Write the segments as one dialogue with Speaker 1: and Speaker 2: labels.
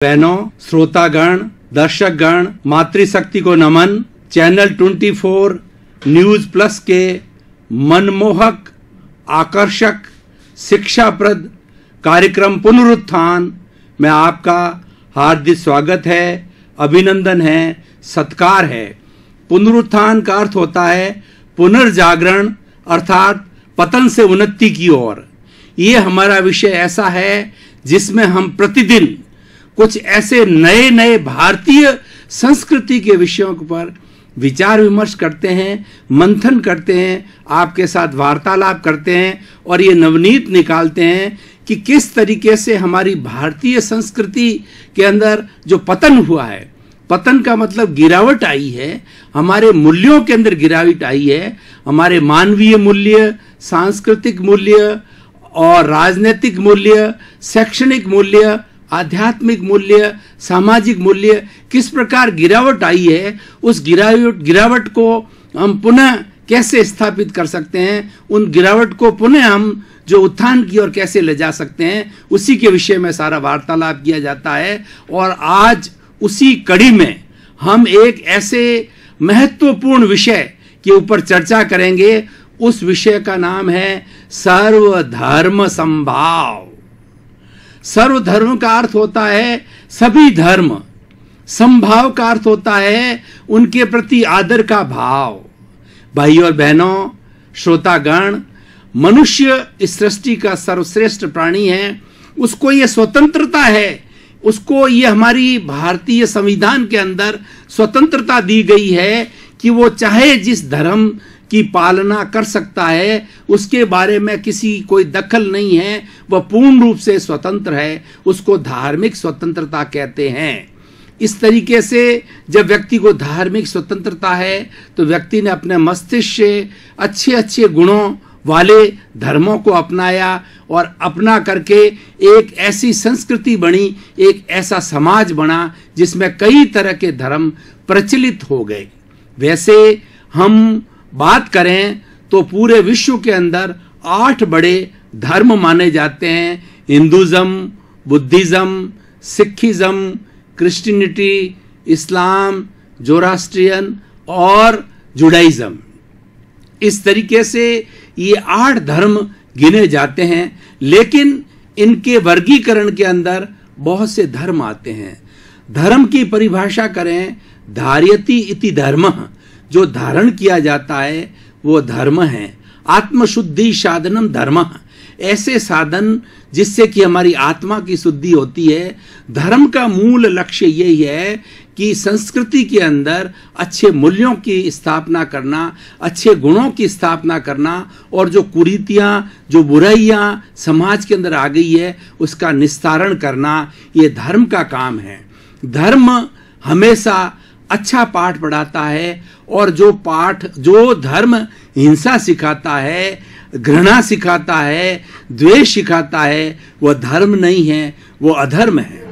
Speaker 1: बहनों, श्रोतागण, दर्शकगण, मातृशक्ति को नमन। चैनल 24 न्यूज प्लस के मनमोहक, आकर्षक, शिक्षाप्रद कार्यक्रम पुनरुत्थान में आपका हार्दिक स्वागत है, अभिनंदन है, सत्कार है। पुनरुत्थान का अर्थ होता है पुनर्जागरण, अर्थात पतन से उन्नति की ओर। ये हमारा विषय ऐसा है जिसमें हम प्रतिदिन कुछ ऐसे नए नए भारतीय संस्कृति के विषयों पर विचार विमर्श करते हैं, मंथन करते हैं, आपके साथ वार्तालाप करते हैं और ये नवनीत निकालते हैं कि किस तरीके से हमारी भारतीय संस्कृति के अंदर जो पतन हुआ है, पतन का मतलब गिरावट आई है, हमारे मूल्यों के अंदर गिरावट आई है, हमारे मानवीय मूल्य, सांस्कृतिक मूल्य और राजनीतिक मूल्य, शैक्षणिक मूल्य, आध्यात्मिक मूल्य, सामाजिक मूल्य किस प्रकार गिरावट आई है। उस गिरावट को हम पुनः कैसे स्थापित कर सकते हैं, उन गिरावट को पुनः हम जो उत्थान की ओर कैसे ले जा सकते हैं, उसी के विषय में सारा वार्तालाप किया जाता है। और आज उसी कड़ी में हम एक ऐसे महत्वपूर्ण विषय के ऊपर चर्चा करेंगे। उस विषय का नाम है सर्वधर्म समभाव। सर्वधर्म का अर्थ होता है सभी धर्म, समभाव का अर्थ होता है उनके प्रति आदर का भाव। भाई और बहनों, श्रोतागण, मनुष्य इस सृष्टि का सर्वश्रेष्ठ प्राणी है। उसको ये स्वतंत्रता है, उसको ये हमारी भारतीय संविधान के अंदर स्वतंत्रता दी गई है कि वो चाहे जिस धर्म की पालना कर सकता है, उसके बारे में किसी कोई दखल नहीं है, वह पूर्ण रूप से स्वतंत्र है। उसको धार्मिक स्वतंत्रता कहते हैं। इस तरीके से जब व्यक्ति को धार्मिक स्वतंत्रता है तो व्यक्ति ने अपने मस्तिष्क से अच्छे अच्छे गुणों वाले धर्मों को अपनाया और अपना करके एक ऐसी संस्कृति बनी, एक ऐसा समाज बना जिसमें कई तरह के धर्म प्रचलित हो गए। वैसे हम बात करें तो पूरे विश्व के अंदर 8 बड़े धर्म माने जाते हैं: हिंदुज़म, बुद्धिज़्म, सिखिज़्म, क्रिश्चियनिटी, इस्लाम, जोरास्ट्रियन और जुडाइज़्म। इस तरीके से ये 8 धर्म गिने जाते हैं, लेकिन इनके वर्गीकरण के अंदर बहुत से धर्म आते हैं। धर्म की परिभाषा करें, धार्यति इति धर्मः, जो धारण किया जाता है वो धर्म है। आत्मशुद्धि साधनम धर्मः, ऐसे साधन जिससे कि हमारी आत्मा की शुद्धि होती है। धर्म का मूल लक्ष्य यही है कि संस्कृति के अंदर अच्छे मूल्यों की स्थापना करना, अच्छे गुणों की स्थापना करना और जो कुरीतियाँ, जो बुराइयाँ समाज के अंदर आ गई है उसका निस्तारण करना, ये धर्म का काम है। धर्म हमेशा अच्छा पाठ पढ़ाता है और जो धर्म हिंसा सिखाता है, घृणा सिखाता है, द्वेष सिखाता है, वह धर्म नहीं है, वो अधर्म है।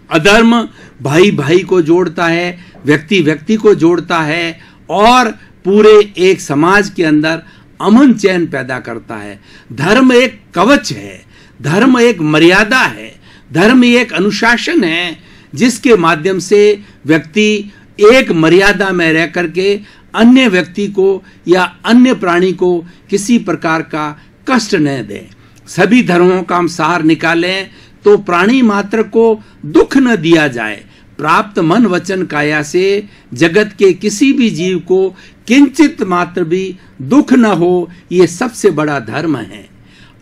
Speaker 1: अधर्म भाई भाई को जोड़ता है, व्यक्ति व्यक्ति को जोड़ता है और पूरे एक समाज के अंदर अमन चैन पैदा करता है। धर्म एक कवच है, धर्म एक मर्यादा है, धर्म एक अनुशासन है जिसके माध्यम से व्यक्ति एक मर्यादा में रह करके अन्य व्यक्ति को या अन्य प्राणी को किसी प्रकार का कष्ट न दे। सभी धर्मों का हम सार निकालें तो प्राणी मात्र को दुख न दिया जाए। प्राप्त मन वचन काया से जगत के किसी भी जीव को किंचित मात्र भी दुख न हो, ये सबसे बड़ा धर्म है।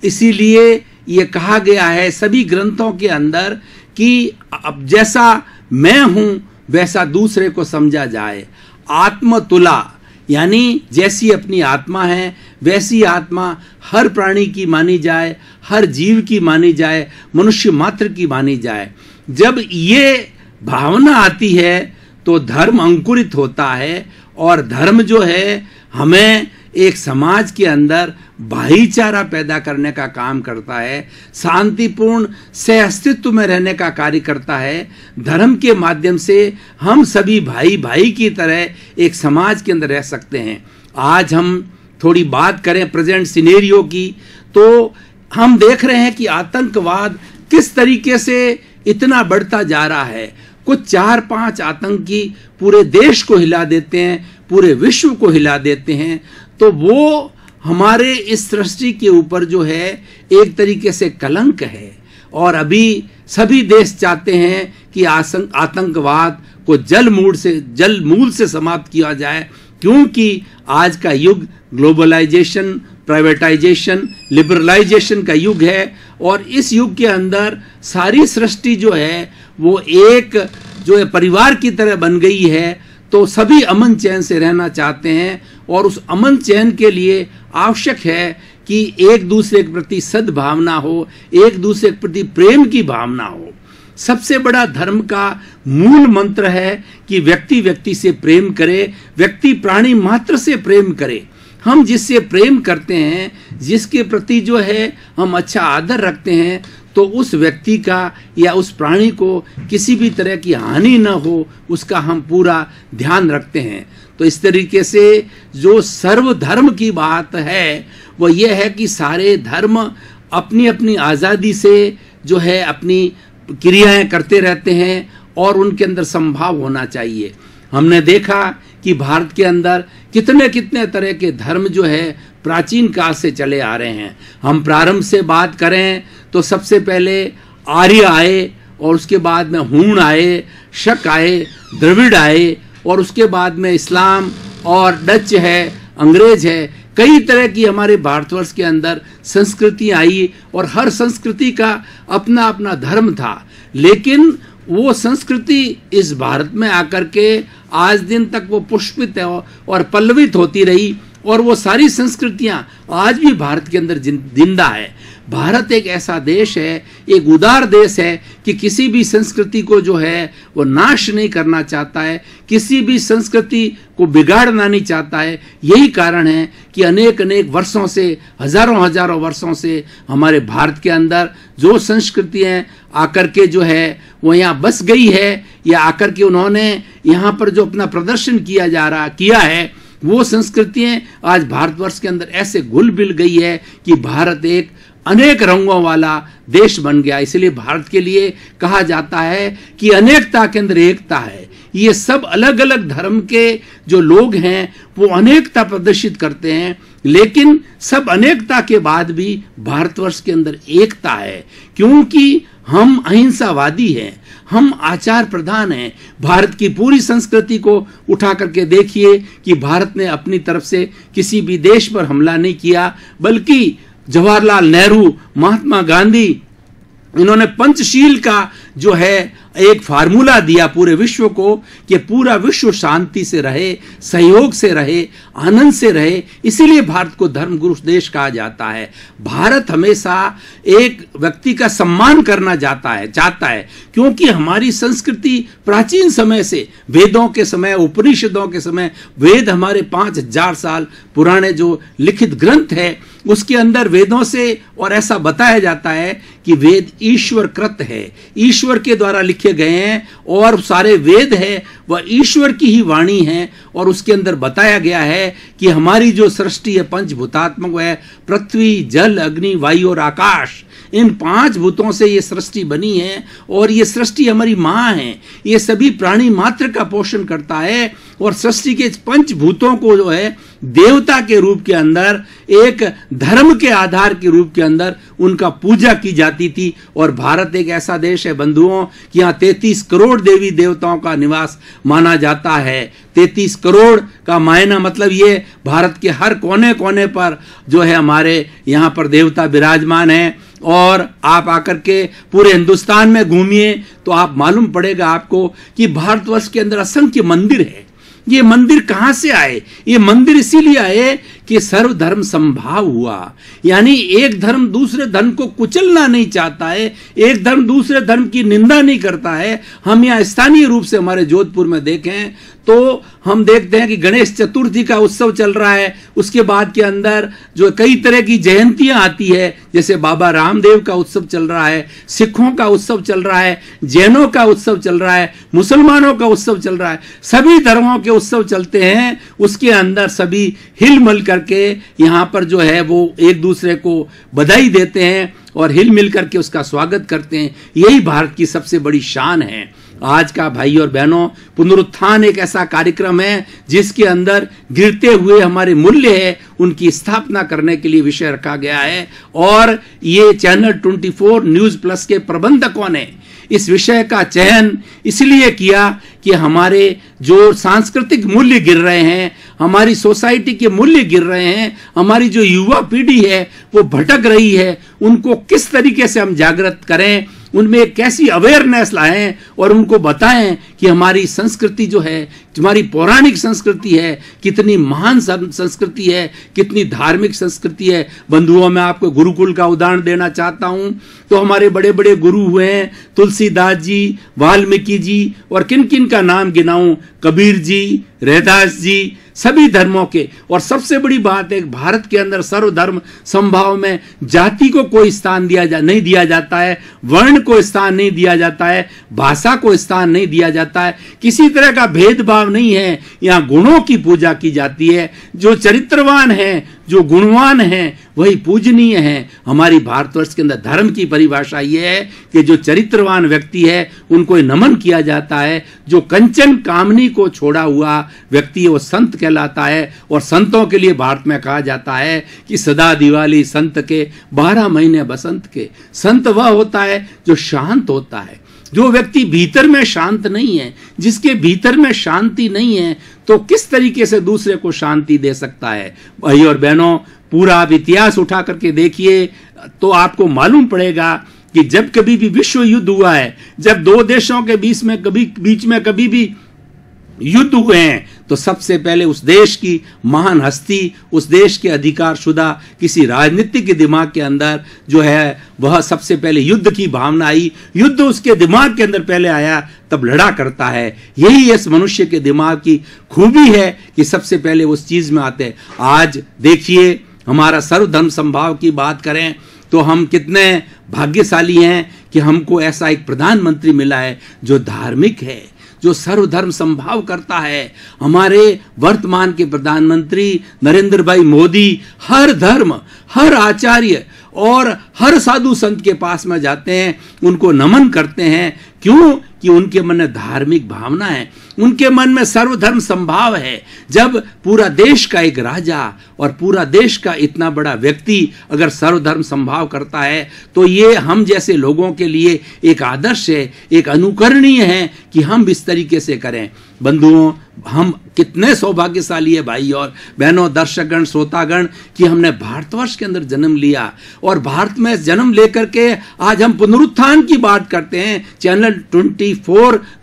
Speaker 1: इसीलिए ये कहा गया है सभी ग्रंथों के अंदर कि अब जैसा मैं हूं वैसा दूसरे को समझा जाए। आत्मतुला, यानी जैसी अपनी आत्मा है वैसी आत्मा हर प्राणी की मानी जाए, हर जीव की मानी जाए, मनुष्य मात्र की मानी जाए। जब ये भावना आती है तो धर्म अंकुरित होता है और धर्म जो है हमें एक समाज के अंदर भाईचारा पैदा करने का काम करता है, शांतिपूर्ण सह अस्तित्व में रहने का कार्य करता है। धर्म के माध्यम से हम सभी भाई भाई की तरह एक समाज के अंदर रह सकते हैं। आज हम थोड़ी बात करें प्रेजेंट सिनेरियो की, तो हम देख रहे हैं कि आतंकवाद किस तरीके से इतना बढ़ता जा रहा है, कुछ 4-5 आतंकी पूरे देश को हिला देते हैं, पूरे विश्व को हिला देते हैं, तो वो हमारे इस सृष्टि के ऊपर जो है एक तरीके से कलंक है। और अभी सभी देश चाहते हैं कि आतंकवाद को जल मूल से समाप्त किया जाए, क्योंकि आज का युग ग्लोबलाइजेशन, प्राइवेटाइजेशन, लिबरलाइजेशन का युग है। और इस युग के अंदर सारी सृष्टि जो है वो एक जो है परिवार की तरह बन गई है, तो सभी अमन चैन से रहना चाहते हैं। और उस अमन चैन के लिए आवश्यक है कि एक दूसरे के प्रति सद्भावना हो, एक दूसरे के प्रति प्रेम की भावना हो। सबसे बड़ा धर्म का मूल मंत्र है कि व्यक्ति व्यक्ति से प्रेम करे, व्यक्ति प्राणी मात्र से प्रेम करे। हम जिससे प्रेम करते हैं, जिसके प्रति जो है हम अच्छा आदर रखते हैं, तो उस व्यक्ति का या उस प्राणी को किसी भी तरह की हानि न हो, उसका हम पूरा ध्यान रखते हैं। तो इस तरीके से जो सर्वधर्म की बात है वो ये है कि सारे धर्म अपनी अपनी आज़ादी से जो है अपनी क्रियाएं करते रहते हैं और उनके अंदर संभाव होना चाहिए। हमने देखा कि भारत के अंदर कितने कितने तरह के धर्म जो है प्राचीन काल से चले आ रहे हैं। हम प्रारंभ से बात करें तो सबसे पहले आर्य आए, और उसके बाद में हूण आए, शक आए, द्रविड़ आए, और उसके बाद में इस्लाम और डच है, अंग्रेज है। कई तरह की हमारे भारतवर्ष के अंदर संस्कृति आई और हर संस्कृति का अपना अपना धर्म था, लेकिन वो संस्कृति इस भारत में आकर के आज दिन तक वो पुष्पित है और पल्लवित होती रही, और वो सारी संस्कृतियां आज भी भारत के अंदर जिंदा है। भारत एक ऐसा देश है, एक उदार देश है कि किसी भी संस्कृति को जो है वो नाश नहीं करना चाहता है, किसी भी संस्कृति को बिगाड़ना नहीं चाहता है। यही कारण है कि अनेक अनेक वर्षों से, हजारों हजारों वर्षों से हमारे भारत के अंदर जो संस्कृतियां आकर के जो है वो यहाँ बस गई है, या आकर के उन्होंने यहाँ पर जो अपना प्रदर्शन किया है, वो संस्कृतियां आज भारतवर्ष के अंदर ऐसे घुल मिल गई है कि भारत एक अनेक रंगों वाला देश बन गया। इसलिए भारत के लिए कहा जाता है कि अनेकता के अंदर एकता है। ये सब अलग अलग धर्म के जो लोग हैं वो अनेकता प्रदर्शित करते हैं, लेकिन सब अनेकता के बाद भी भारतवर्ष के अंदर एकता है, क्योंकि हम अहिंसावादी हैं, हम आचार प्रधान हैं। भारत की पूरी संस्कृति को उठा करके देखिए कि भारत ने अपनी तरफ से किसी भी देश पर हमला नहीं किया, बल्कि जवाहरलाल नेहरू, महात्मा गांधी, इन्होंने पंचशील का जो है एक फार्मूला दिया पूरे विश्व को कि पूरा विश्व शांति से रहे, सहयोग से रहे, आनंद से रहे। इसीलिए भारत को धर्मगुरु देश कहा जाता है। भारत हमेशा एक व्यक्ति का सम्मान करना चाहता है, क्योंकि हमारी संस्कृति प्राचीन समय से, वेदों के समय, उपनिषदों के समय, वेद हमारे 5000 साल पुराने जो लिखित ग्रंथ है उसके अंदर वेदों से और ऐसा बताया जाता है कि वेद ईश्वर कृत है, ईश्वर के द्वारा लिखे गए हैं, और सारे वेद है वह ईश्वर की ही वाणी है। और उसके अंदर बताया गया है कि हमारी जो सृष्टि है पंचभूतात्मक है, पृथ्वी, जल, अग्नि, वायु और आकाश, इन 5 भूतों से ये सृष्टि बनी है, और ये सृष्टि हमारी माँ है। ये सभी प्राणी मात्र का पोषण करता है, और सृष्टि के 5 भूतों को जो है देवता के रूप के अंदर, एक धर्म के आधार के रूप के अंदर उनका पूजा की जाती थी। और भारत एक ऐसा देश है बंधुओं कि यहाँ 33 करोड़ देवी देवताओं का निवास माना जाता है। 33 करोड़ का मायना मतलब ये भारत के हर कोने कोने पर जो है हमारे यहाँ पर देवता विराजमान है। और आप आकर के पूरे हिंदुस्तान में घूमिए तो आप मालूम पड़ेगा आपको कि भारतवर्ष के अंदर असंख्य मंदिर है। ये मंदिर कहां से आए? ये मंदिर इसीलिए आए कि सर्वधर्म संभाव हुआ, यानी एक धर्म दूसरे धर्म को कुचलना नहीं चाहता है, एक धर्म दूसरे धर्म की निंदा नहीं करता है। हम यहाँ स्थानीय रूप से हमारे जोधपुर में देखें तो हम देखते हैं कि गणेश चतुर्थी का उत्सव चल रहा है, उसके बाद के अंदर जो कई तरह की जयंतियां आती है, जैसे बाबा रामदेव का उत्सव चल रहा है, सिखों का उत्सव चल रहा है, जैनों का उत्सव चल रहा है, मुसलमानों का उत्सव चल रहा है, सभी धर्मों के उत्सव चलते हैं। उसके अंदर सभी हिल मिल करके यहाँ पर जो है वो एक दूसरे को बधाई देते हैं और हिल मिल करके उसका स्वागत करते हैं। यही भारत की सबसे बड़ी शान है। आज का भाई और बहनों, पुनरुत्थान एक ऐसा कार्यक्रम है जिसके अंदर गिरते हुए हमारे मूल्य है उनकी स्थापना करने के लिए विषय रखा गया है। और ये चैनल 24 न्यूज प्लस के प्रबंधकों ने इस विषय का चयन इसलिए किया कि हमारे जो सांस्कृतिक मूल्य गिर रहे हैं, हमारी सोसाइटी के मूल्य गिर रहे हैं, हमारी जो युवा पीढ़ी है वो भटक रही है, उनको किस तरीके से हम जागृत करें, उनमें एक कैसी अवेयरनेस लाएं और उनको बताएं कि हमारी संस्कृति जो है, हमारी पौराणिक संस्कृति है, कितनी महान संस्कृति है, कितनी धार्मिक संस्कृति है। बंधुओं, मैं आपको गुरुकुल का उदाहरण देना चाहता हूं। तो हमारे बड़े बड़े गुरु हुए हैं, तुलसीदास जी, वाल्मीकि जी, और किन किन का नाम गिनाऊं, कबीर जी, रैदास जी, सभी धर्मों के। और सबसे बड़ी बात है, भारत के अंदर सर्वधर्म समभाव में जाति को कोई स्थान नहीं दिया जाता है, वर्ण को स्थान नहीं दिया जाता है, भाषा को स्थान नहीं दिया जाता है, किसी तरह का भेदभाव नहीं है। यहाँ गुणों की पूजा की जाती है। जो चरित्रवान है, जो गुणवान है, वही पूजनीय है। हमारी भारतवर्ष के अंदर धर्म की परिभाषा यह है कि जो चरित्रवान व्यक्ति है उनको नमन किया जाता है। जो कंचन कामनी को छोड़ा हुआ व्यक्ति है वो संत कहलाता है। और संतों के लिए भारत में कहा जाता है कि सदा दिवाली संत के, 12 महीने बसंत के। संत वह होता है जो शांत होता है। जो व्यक्ति भीतर में शांत नहीं है, जिसके भीतर में शांति नहीं है, तो किस तरीके से दूसरे को शांति दे सकता है। भाई और बहनों, पूरा आप इतिहास उठा करके देखिए तो आपको मालूम पड़ेगा कि जब कभी भी विश्व युद्ध हुआ है, जब दो देशों के बीच में कभी भी युद्ध हुए हैं, तो सबसे पहले उस देश की महान हस्ती, उस देश के अधिकार शुदा किसी राजनीतिक के दिमाग के अंदर जो है वह सबसे पहले युद्ध की भावना आई। युद्ध उसके दिमाग के अंदर पहले आया, तब लड़ा करता है। यही इस मनुष्य के दिमाग की खूबी है कि सबसे पहले उस चीज में आते हैं। आज देखिए, हमारा सर्वधर्म समभाव की बात करें तो हम कितने भाग्यशाली हैं कि हमको ऐसा एक प्रधानमंत्री मिला है जो धार्मिक है, जो सर्वधर्म समभाव करता है। हमारे वर्तमान के प्रधानमंत्री नरेंद्र भाई मोदी हर धर्म, हर आचार्य और हर साधु संत के पास में जाते हैं, उनको नमन करते हैं। क्यों? कि उनके मन में धार्मिक भावना है, उनके मन में सर्वधर्म समभाव है। जब पूरा देश का एक राजा और पूरा देश का इतना बड़ा व्यक्ति अगर सर्वधर्म समभाव करता है तो ये हम जैसे लोगों के लिए एक आदर्श है, एक अनुकरणीय है कि हम इस तरीके से करें। बंधुओं, हम कितने सौभाग्यशाली है भाई और बहनों, दर्शकगण, श्रोतागण, कि हमने भारतवर्ष के अंदर जन्म लिया और भारत में जन्म लेकर के आज हम पुनरुत्थान की बात करते हैं। चैनल 24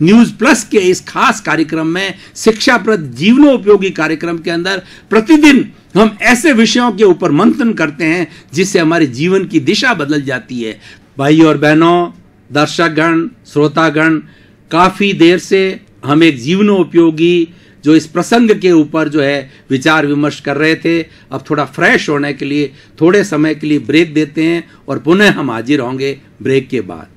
Speaker 1: न्यूज प्लस के इस खास कार्यक्रम में, शिक्षाप्रद जीवनोपयोगी कार्यक्रम के अंदर प्रतिदिन हम ऐसे विषयों के ऊपर मंथन करते हैं जिससे हमारे जीवन की दिशा बदल जाती है। भाई और बहनों, दर्शकगण, श्रोतागण, काफी देर से हम एक जीवनोपयोगी जो इस प्रसंग के ऊपर जो है विचार विमर्श कर रहे थे। अब थोड़ा फ्रेश होने के लिए थोड़े समय के लिए ब्रेक देते हैं और पुनः हम हाजिर होंगे ब्रेक के बाद।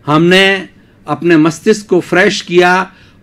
Speaker 1: हमने अपने मस्तिष्क को फ्रेश किया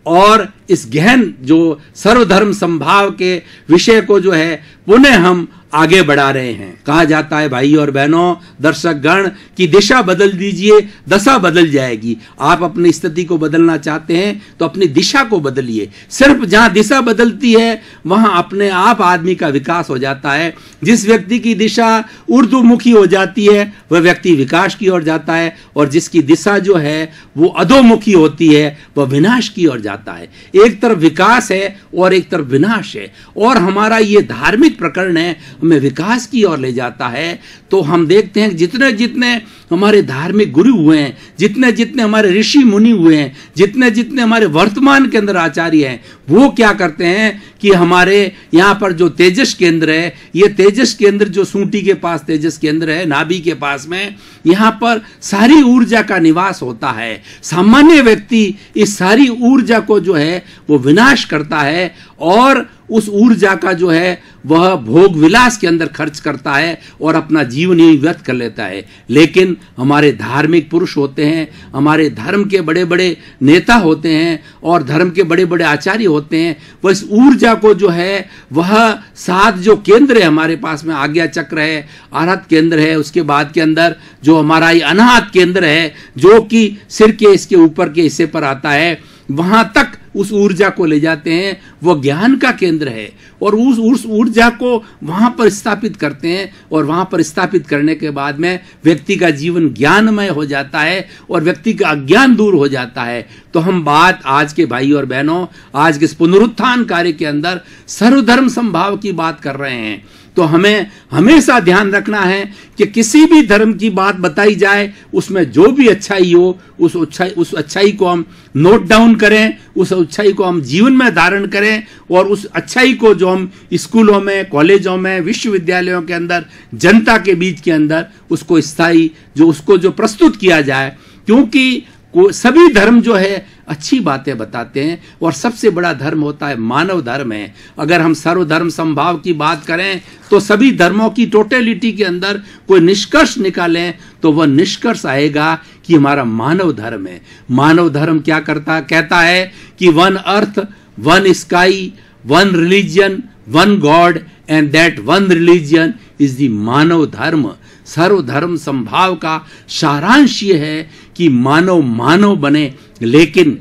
Speaker 1: और इस गहन जो सर्वधर्म समभाव के विषय को जो है पुनः हम आगे बढ़ा रहे हैं। कहा जाता है भाई और बहनों, दर्शकगण, की दिशा बदल दीजिए, दशा बदल जाएगी। आप अपनी स्थिति को बदलना चाहते हैं तो अपनी दिशा को बदलिए। सिर्फ जहां दिशा बदलती है वहां अपने आप आदमी का विकास हो जाता है। जिस व्यक्ति की दिशा ऊर्ध्वमुखी हो जाती है वह व्यक्ति विकास की ओर जाता है, और जिसकी दिशा जो है वो अधोमुखी होती है वह विनाश की ओर जाता है। एक तरफ विकास है और एक तरफ विनाश है, और हमारा ये धार्मिक प्रकरण है, हमें विकास की ओर ले जाता है। तो हम देखते हैं जितने जितने हमारे धार्मिक गुरु हुए हैं, जितने जितने हमारे ऋषि मुनि हुए हैं, जितने जितने हमारे वर्तमान के अंदर आचार्य हैं, वो क्या करते हैं कि हमारे यहाँ पर जो तेजस केंद्र है, ये तेजस केंद्र जो सूंटी के पास तेजस केंद्र है, नाभि के पास में, यहाँ पर सारी ऊर्जा का निवास होता है। सामान्य व्यक्ति इस सारी ऊर्जा को जो है वो विनाश करता है और उस ऊर्जा का जो है वह भोग विलास के अंदर खर्च करता है और अपना जीवन ही व्यर्थ कर लेता है। लेकिन हमारे धार्मिक पुरुष होते हैं, हमारे धर्म के बड़े बड़े नेता होते हैं और धर्म के बड़े बड़े आचार्य होते हैं, वह इस ऊर्जा को जो है वह 7 जो केंद्र है हमारे पास में, आज्ञा चक्र है, आरहत केंद्र है, उसके बाद के अंदर जो हमारा ये अनाहत केंद्र है जो कि सिर के इसके ऊपर के हिस्से पर आता है, वहां तक उस ऊर्जा को ले जाते हैं। वो ज्ञान का केंद्र है और उस ऊर्जा को वहां पर स्थापित करते हैं और वहां पर स्थापित करने के बाद में व्यक्ति का जीवन ज्ञानमय हो जाता है और व्यक्ति का अज्ञान दूर हो जाता है। तो हम बात आज के भाई और बहनों, आज के इस पुनरुत्थान कार्य के अंदर सर्वधर्म समभाव की बात कर रहे हैं। तो हमें हमेशा ध्यान रखना है कि किसी भी धर्म की बात बताई जाए उसमें जो भी अच्छाई हो उस अच्छाई को हम नोट डाउन करें, उस अच्छाई को हम जीवन में धारण करें और उस अच्छाई को जो हम स्कूलों में, कॉलेजों में, विश्वविद्यालयों के अंदर, जनता के बीच के अंदर उसको स्थायी उसको प्रस्तुत किया जाए। क्योंकि सभी धर्म जो है अच्छी बातें बताते हैं और सबसे बड़ा धर्म होता है मानव धर्म है। अगर हम सर्वधर्म समभाव की बात करें तो सभी धर्मों की टोटलिटी के अंदर कोई निष्कर्ष निकालें तो वह निष्कर्ष आएगा कि हमारा मानव धर्म है। मानव धर्म क्या कहता है कि one earth, one sky, one religion, one god and that one religion is the मानव धर्म। सर्वधर्म समभाव का सारांश ये है कि मानव मानव बने। लेकिन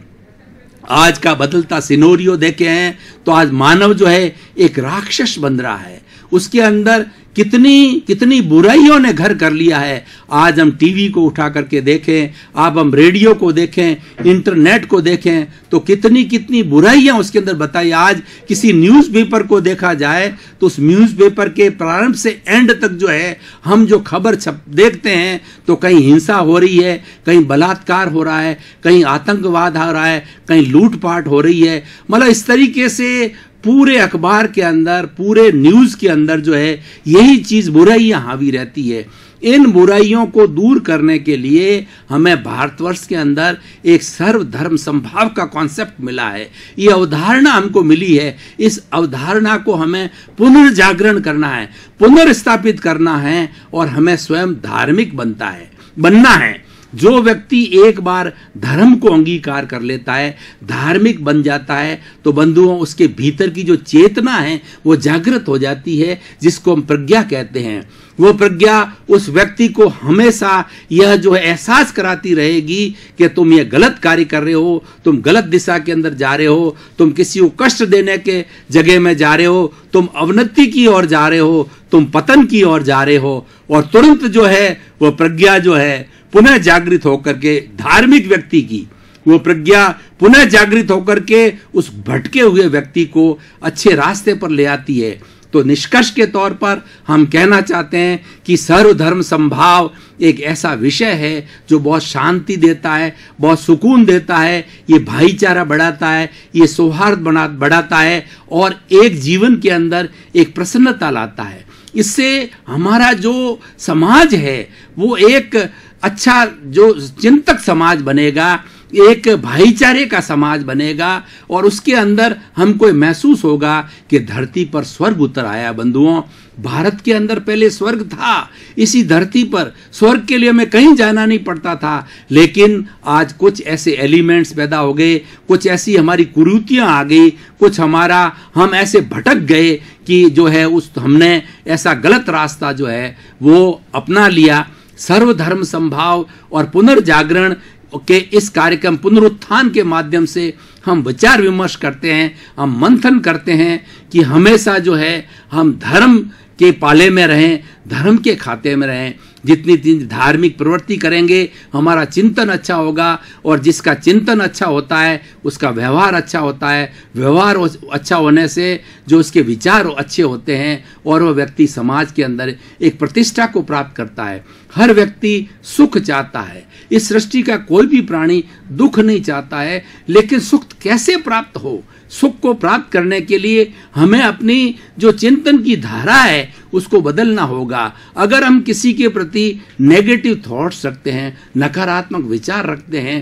Speaker 1: आज का बदलता सिनेरियो देखे हैं तो आज मानव जो है एक राक्षस बन रहा है, उसके अंदर कितनी बुराइयों ने घर कर लिया है। आज हम टीवी को उठा करके देखें, अब हम रेडियो को देखें, इंटरनेट को देखें तो कितनी बुराइयां उसके अंदर बताई। आज किसी न्यूज़पेपर को देखा जाए तो उस न्यूज़पेपर के प्रारंभ से एंड तक जो है हम जो खबर देखते हैं तो कहीं हिंसा हो रही है, कहीं बलात्कार हो रहा है, कहीं आतंकवाद हो रहा है, कहीं लूटपाट हो रही है। मतलब इस तरीके से पूरे अखबार के अंदर, पूरे न्यूज़ के अंदर जो है यही चीज़ बुराइयां हावी रहती है। इन बुराइयों को दूर करने के लिए हमें भारतवर्ष के अंदर एक सर्वधर्म समभाव का कॉन्सेप्ट मिला है, ये अवधारणा हमको मिली है। इस अवधारणा को हमें पुनर्जागरण करना है, पुनर्स्थापित करना है और हमें स्वयं धार्मिक बनना है। जो व्यक्ति एक बार धर्म को अंगीकार कर लेता है, धार्मिक बन जाता है, तो बंधुओं उसके भीतर की जो चेतना है वो जागृत हो जाती है, जिसको हम प्रज्ञा कहते हैं। वो प्रज्ञा उस व्यक्ति को हमेशा यह जो है एहसास कराती रहेगी कि तुम ये गलत कार्य कर रहे हो, तुम गलत दिशा के अंदर जा रहे हो, तुम किसी को कष्ट देने के जगह में जा रहे हो, तुम अवनति की ओर जा रहे हो, तुम पतन की ओर जा रहे हो। और तुरंत जो है वो प्रज्ञा जो है पुनः जागृत होकर के धार्मिक व्यक्ति की वो प्रज्ञा पुनः जागृत होकर के उस भटके हुए व्यक्ति को अच्छे रास्ते पर ले आती है। तो निष्कर्ष के तौर पर हम कहना चाहते हैं कि सर्वधर्म समभाव एक ऐसा विषय है जो बहुत शांति देता है, बहुत सुकून देता है, ये भाईचारा बढ़ाता है, ये सौहार्द बढ़ाता है और एक जीवन के अंदर एक प्रसन्नता लाता है। इससे हमारा जो समाज है वो एक अच्छा जो चिंतक समाज बनेगा, एक भाईचारे का समाज बनेगा और उसके अंदर हमको महसूस होगा कि धरती पर स्वर्ग उतर आया। बंधुओं, भारत के अंदर पहले स्वर्ग था, इसी धरती पर स्वर्ग के लिए हमें कहीं जाना नहीं पड़ता था। लेकिन आज कुछ ऐसे एलिमेंट्स पैदा हो गए, कुछ ऐसी हमारी कुरीतियां आ गई, कुछ हम ऐसे भटक गए कि जो है हमने ऐसा गलत रास्ता जो है वो अपना लिया। सर्वधर्म समभाव और पुनर्जागरण के इस कार्यक्रम पुनरुत्थान के माध्यम से हम विचार विमर्श करते हैं, हम मंथन करते हैं कि हमेशा जो है हम धर्म के पाले में रहें, धर्म के खाते में रहें। जितनी धार्मिक प्रवृत्ति करेंगे हमारा चिंतन अच्छा होगा और जिसका चिंतन अच्छा होता है उसका व्यवहार अच्छा होता है। व्यवहार अच्छा होने से जो उसके विचार अच्छे होते हैं और वह व्यक्ति समाज के अंदर एक प्रतिष्ठा को प्राप्त करता है। हर व्यक्ति सुख चाहता है, इस सृष्टि का कोई भी प्राणी दुख नहीं चाहता है। लेकिन सुख कैसे प्राप्त हो, सुख को प्राप्त करने के लिए हमें अपनी जो चिंतन की धारा है उसको बदलना होगा। अगर हम किसी के प्रति नेगेटिव थॉट्स रखते हैं, नकारात्मक विचार रखते हैं,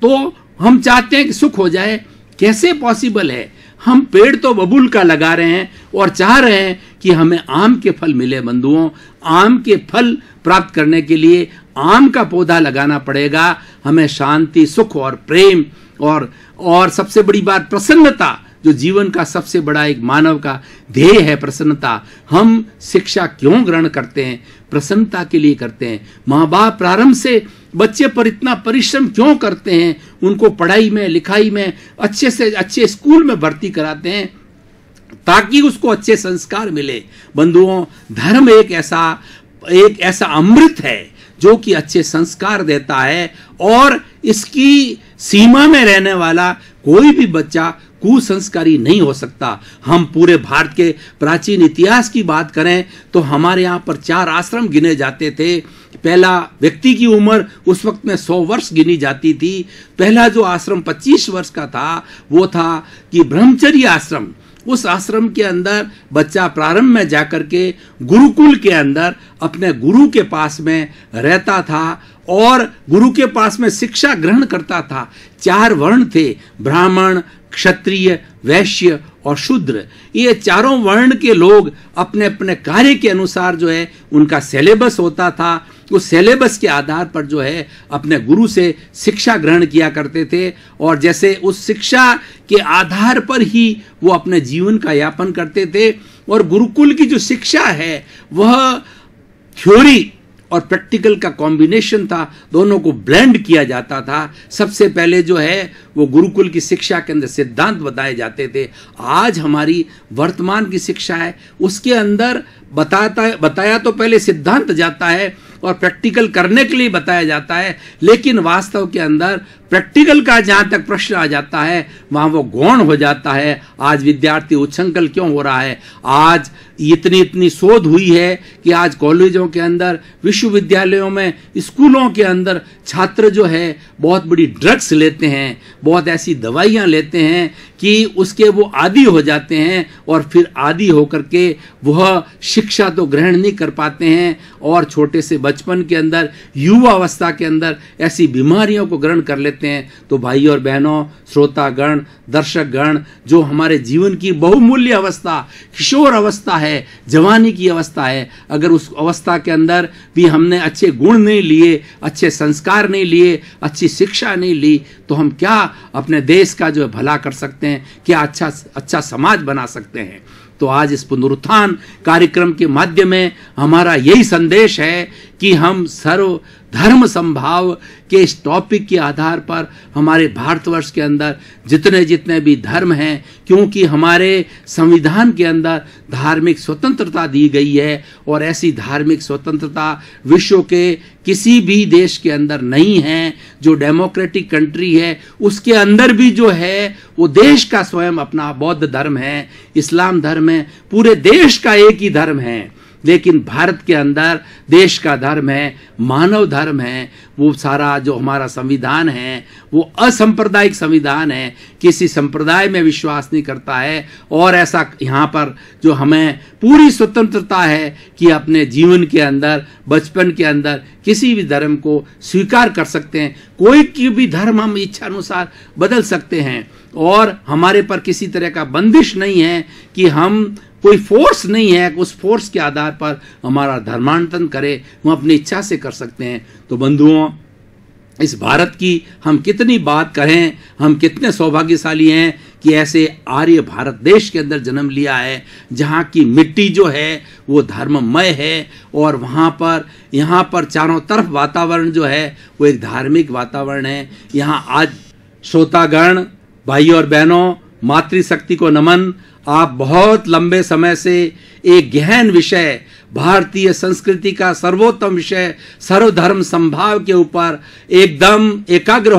Speaker 1: तो हम चाहते हैं कि सुख हो जाए। कैसे पॉसिबल है? हम पेड़ तो बबूल का लगा रहे हैं और चाह रहे हैं कि हमें आम के फल मिले। बंधुओं, आम के फल प्राप्त करने के लिए आम का पौधा लगाना पड़ेगा। हमें शांति, सुख और प्रेम और सबसे बड़ी बात प्रसन्नता, जो जीवन का सबसे बड़ा एक मानव का ध्येय है, प्रसन्नता। हम शिक्षा क्यों ग्रहण करते हैं? प्रसन्नता के लिए करते हैं। माँ बाप प्रारंभ से बच्चे पर इतना परिश्रम क्यों करते हैं? उनको पढ़ाई में, लिखाई में अच्छे से अच्छे स्कूल में भर्ती कराते हैं ताकि उसको अच्छे संस्कार मिले। बंधुओं, धर्म एक ऐसा अमृत है जो कि अच्छे संस्कार देता है और इसकी सीमा में रहने वाला कोई भी बच्चा कुसंस्कारी नहीं हो सकता। हम पूरे भारत के प्राचीन इतिहास की बात करें तो हमारे यहाँ पर 4 आश्रम गिने जाते थे। पहला व्यक्ति की उम्र उस वक्त में 100 वर्ष गिनी जाती थी। पहला जो आश्रम 25 वर्ष का था वो था कि ब्रह्मचर्य आश्रम। उस आश्रम के अंदर बच्चा प्रारंभ में जाकर के गुरुकुल के अंदर अपने गुरु के पास में रहता था और गुरु के पास में शिक्षा ग्रहण करता था। 4 वर्ण थे, ब्राह्मण, क्षत्रिय, वैश्य और शूद्र। ये चारों वर्ण के लोग अपने अपने कार्य के अनुसार जो है उनका सिलेबस होता था। उस सिलेबस के आधार पर जो है अपने गुरु से शिक्षा ग्रहण किया करते थे और जैसे उस शिक्षा के आधार पर ही वो अपने जीवन का यापन करते थे। और गुरुकुल की जो शिक्षा है वह थ्योरी और प्रैक्टिकल का कॉम्बिनेशन था, दोनों को ब्लेंड किया जाता था। सबसे पहले जो है वो गुरुकुल की शिक्षा के अंदर सिद्धांत बताए जाते थे। आज हमारी वर्तमान की शिक्षा है उसके अंदर बताया तो पहले सिद्धांत जाता है और प्रैक्टिकल करने के लिए बताया जाता है, लेकिन वास्तव के अंदर प्रैक्टिकल का जहां तक प्रश्न आ जाता है वहां वो गौण हो जाता है। आज विद्यार्थी उच्छृंखल क्यों हो रहा है? आज इतनी शोध हुई है कि आज कॉलेजों के अंदर, विश्वविद्यालयों में, स्कूलों के अंदर छात्र जो है बहुत बड़ी ड्रग्स लेते हैं, बहुत ऐसी दवाइयां लेते हैं कि उसके वो आदी हो जाते हैं और फिर आदी होकर के वह शिक्षा तो ग्रहण नहीं कर पाते हैं और छोटे से बचपन के अंदर, युवा अवस्था के अंदर ऐसी बीमारियों को ग्रहण कर लेते हैं। तो भाई और बहनों, श्रोतागण, दर्शकगण, जो हमारे जीवन की बहुमूल्य अवस्था, किशोर अवस्था है, जवानी की अवस्था है, अगर उस अवस्था के अंदर भी हमने अच्छे गुण नहीं लिए, अच्छे संस्कार नहीं लिए, अच्छी शिक्षा नहीं ली, तो हम क्या अपने देश का जो है भला कर सकते हैं? क्या अच्छा समाज बना सकते हैं? तो आज इस पुनरुत्थान कार्यक्रम के माध्यम में हमारा यही संदेश है कि हम सर्व धर्म संभाव के इस टॉपिक के आधार पर हमारे भारतवर्ष के अंदर जितने भी धर्म हैं, क्योंकि हमारे संविधान के अंदर धार्मिक स्वतंत्रता दी गई है और ऐसी धार्मिक स्वतंत्रता विश्व के किसी भी देश के अंदर नहीं है। जो डेमोक्रेटिक कंट्री है उसके अंदर भी जो है वो देश का स्वयं अपना बौद्ध धर्म है, इस्लाम धर्म है, पूरे देश का एक ही धर्म है। लेकिन भारत के अंदर देश का धर्म है, मानव धर्म है। वो सारा जो हमारा संविधान है वो असंप्रदायिक संविधान है, किसी संप्रदाय में विश्वास नहीं करता है और ऐसा यहाँ पर जो हमें पूरी स्वतंत्रता है कि अपने जीवन के अंदर, बचपन के अंदर किसी भी धर्म को स्वीकार कर सकते हैं। कोई की भी धर्म हम इच्छा अनुसार बदल सकते हैं और हमारे पर किसी तरह का बंदिश नहीं है कि हम, कोई फोर्स नहीं है उस फोर्स के आधार पर हमारा धर्मांतरण करे, हम अपनी इच्छा से कर सकते हैं। तो बंधुओं, इस भारत की हम कितनी बात करें, हम कितने सौभाग्यशाली हैं कि ऐसे आर्य भारत देश के अंदर जन्म लिया है जहाँ की मिट्टी जो है वो धर्ममय है और यहाँ पर चारों तरफ वातावरण जो है वो एक धार्मिक वातावरण है। यहाँ आज श्रोतागण, भाई और बहनों, मातृशक्ति को नमन। आप बहुत लंबे समय से एक गहन विषय, भारतीय संस्कृति का सर्वोत्तम विषय सर्वधर्म संभाव के ऊपर एकदम एकाग्र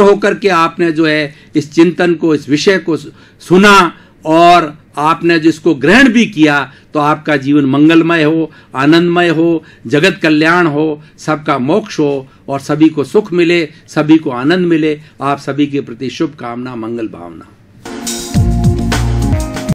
Speaker 1: होकर के आपने जो है इस चिंतन को, इस विषय को सुना और आपने जिसको ग्रहण भी किया, तो आपका जीवन मंगलमय हो, आनंदमय हो, जगत कल्याण हो, सबका मोक्ष हो और सभी को सुख मिले, सभी को आनंद मिले। आप सभी के प्रति शुभकामना, मंगल भावना।